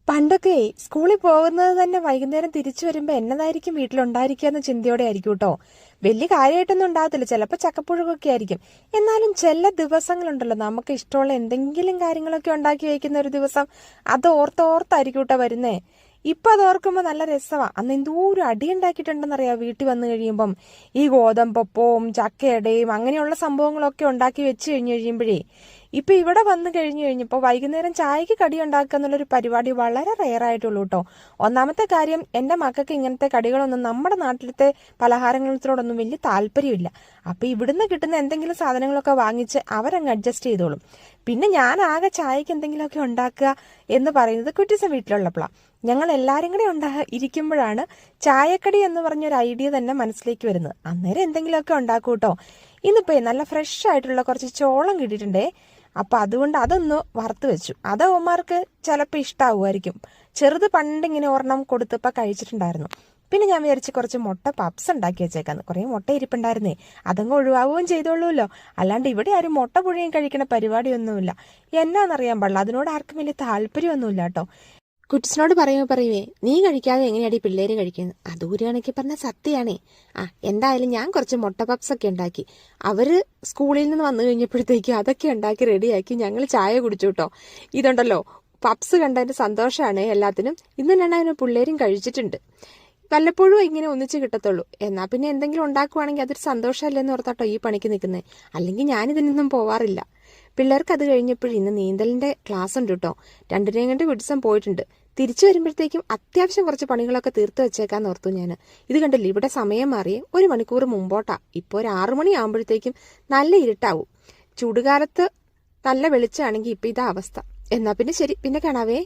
പണ്ടൊക്കെ സ്കൂളിൽ പോകുന്നത് തന്നെ വൈകുന്നേരം തിരിച്ചു വരുമ്പോ എന്നതായിരിക്കും വീട്ടിലുണ്ടായിരിക്കുക എന്ന ചിന്തയോടെ ആയിരിക്കും കേട്ടോ. വലിയ കാര്യമായിട്ടൊന്നും ഉണ്ടാകത്തില്ല, ചിലപ്പോൾ ചക്കപ്പുഴുകൊക്കെ ആയിരിക്കും. എന്നാലും ചില ദിവസങ്ങളുണ്ടല്ലോ, നമുക്ക് ഇഷ്ടമുള്ള എന്തെങ്കിലും കാര്യങ്ങളൊക്കെ ഉണ്ടാക്കി വയ്ക്കുന്ന ഒരു ദിവസം, അത് ഓർത്തോർത്തായിരിക്കും കേട്ടോ വരുന്നേ. ഇപ്പൊ അത് ഓർക്കുമ്പോൾ നല്ല രസമാണ്. അന്ന് എന്തോരം അടി ഉണ്ടാക്കിയിട്ടുണ്ടെന്നറിയാം വീട്ടിൽ വന്നു കഴിയുമ്പം. ഈ ഗോതമ്പപ്പവും ചക്കയടയും അങ്ങനെയുള്ള സംഭവങ്ങളൊക്കെ ഉണ്ടാക്കി വെച്ച് കഴിയുമ്പോഴേ, ഇപ്പൊ ഇവിടെ വന്നു കഴിഞ്ഞപ്പോൾ വൈകുന്നേരം ചായക്ക് കടി ഉണ്ടാക്കുക എന്നുള്ളൊരു പരിപാടി വളരെ റെയറായിട്ടുള്ളൂ കേട്ടോ. ഒന്നാമത്തെ കാര്യം, എൻ്റെ മക്കൾക്ക് ഇങ്ങനത്തെ കടികളൊന്നും നമ്മുടെ നാട്ടിലത്തെ പലഹാരങ്ങളോടൊന്നും വലിയ താല്പര്യമില്ല. അപ്പൊ ഇവിടുന്ന് കിട്ടുന്ന എന്തെങ്കിലും സാധനങ്ങളൊക്കെ വാങ്ങിച്ച് അവരങ്ങ് അഡ്ജസ്റ്റ് ചെയ്തോളും. പിന്നെ ഞാൻ ആകെ ചായക്ക് എന്തെങ്കിലുമൊക്കെ ഉണ്ടാക്കുക എന്ന് പറയുന്നത് കുറ്റീസം വീട്ടിലുള്ളപ്പോഴാണ്. ഞങ്ങൾ എല്ലാവരും കൂടെ ഇരിക്കുമ്പോഴാണ് ചായക്കടി എന്ന് പറഞ്ഞൊരു ഐഡിയ തന്നെ മനസ്സിലേക്ക് വരുന്നത്. അന്നേരം എന്തെങ്കിലുമൊക്കെ ഉണ്ടാക്കും കേട്ടോ. ഇന്നിപ്പോ നല്ല ഫ്രഷ് ആയിട്ടുള്ള കുറച്ച് ചോളം കിട്ടിയിട്ടുണ്ടേ. അപ്പൊ അതുകൊണ്ട് അതൊന്ന് വറുത്ത് വെച്ചു. അത് അവന്മാർക്ക് ചിലപ്പോൾ ഇഷ്ടാവുമായിരിക്കും. ചെറുത് പണ്ടിങ്ങനെ ഒരെണ്ണം കൊടുത്തപ്പോൾ കഴിച്ചിട്ടുണ്ടായിരുന്നു. പിന്നെ ഞാൻ വിചാരിച്ച് കുറച്ച് മുട്ട പപ്സ് ഉണ്ടാക്കി വെച്ചേക്കാന്ന്. കുറേ മുട്ട ഇരിപ്പുണ്ടായിരുന്നേ, അതങ്ങ് ഒഴിവാകുകയും ചെയ്തോളൂല്ലോ. അല്ലാണ്ട് ഇവിടെ ആരും മുട്ട പുഴുങ്ങി കഴിക്കുന്ന പരിപാടിയൊന്നുമില്ല. എന്നാന്നറിയാൻ പാടില്ല, അതിനോട് ആർക്കും വലിയ താല്പര്യമൊന്നുമില്ല കേട്ടോ. കുട്ടിസിനോട് പറയുവേ, നീ കഴിക്കാതെ എങ്ങനെയാടി പിള്ളേര് കഴിക്കുന്നത്? അതൂരാണെങ്കിൽ പറഞ്ഞ സത്യമാണേ. എന്തായാലും ഞാൻ കുറച്ച് മുട്ട പപ്സ് ഒക്കെ ഉണ്ടാക്കി. അവര് സ്കൂളിൽ നിന്ന് വന്നു കഴിഞ്ഞപ്പോഴത്തേക്കും അതൊക്കെ ഉണ്ടാക്കി റെഡിയാക്കി ഞങ്ങൾ ചായ കുടിച്ചു കേട്ടോ. ഇതുണ്ടല്ലോ, പപ്സ് കണ്ടതിന്റെ സന്തോഷമാണ് എല്ലാത്തിനും. ഇന്ന് ഞാൻ അതിന് പിള്ളേരും കഴിച്ചിട്ടുണ്ട്. വല്ലപ്പോഴും ഇങ്ങനെ ഒന്നിച്ച് കിട്ടത്തുള്ളൂ. എന്നാ പിന്നെ എന്തെങ്കിലും ഉണ്ടാക്കുവാണെങ്കിൽ അതൊരു സന്തോഷമല്ലേന്ന് ഓർത്താട്ടോ ഈ പണിക്ക് നിൽക്കുന്നത്. അല്ലെങ്കിൽ ഞാനിതിനൊന്നും പോവാറില്ല. പിള്ളേർക്ക് അത് കഴിഞ്ഞപ്പോൾ ഇന്ന് നീന്തലിന്റെ ക്ലാസ് ഉണ്ട് കേട്ടോ. 2 കണ്ട് ദിവസം പോയിട്ടുണ്ട്. തിരിച്ചു വരുമ്പോഴത്തേക്കും അത്യാവശ്യം കുറച്ച് പണികളൊക്കെ തീർത്ത് വെച്ചേക്കാന്ന് ഓർത്തു ഞാൻ. ഇത് കണ്ടില്ലേ, ഇവിടെ സമയം മാറിയേ 1 മണിക്കൂർ മുമ്പോട്ടാ. ഇപ്പോൾ ഒരു 6 മണി ആകുമ്പോഴത്തേക്കും നല്ല ഇരുട്ടാവും. ചൂടുകാലത്ത് നല്ല വെളിച്ചമാണെങ്കിൽ ഇപ്പൊ ഇതാ അവസ്ഥ. എന്നാ പിന്നെ ശരി, പിന്നെ കാണാവേ.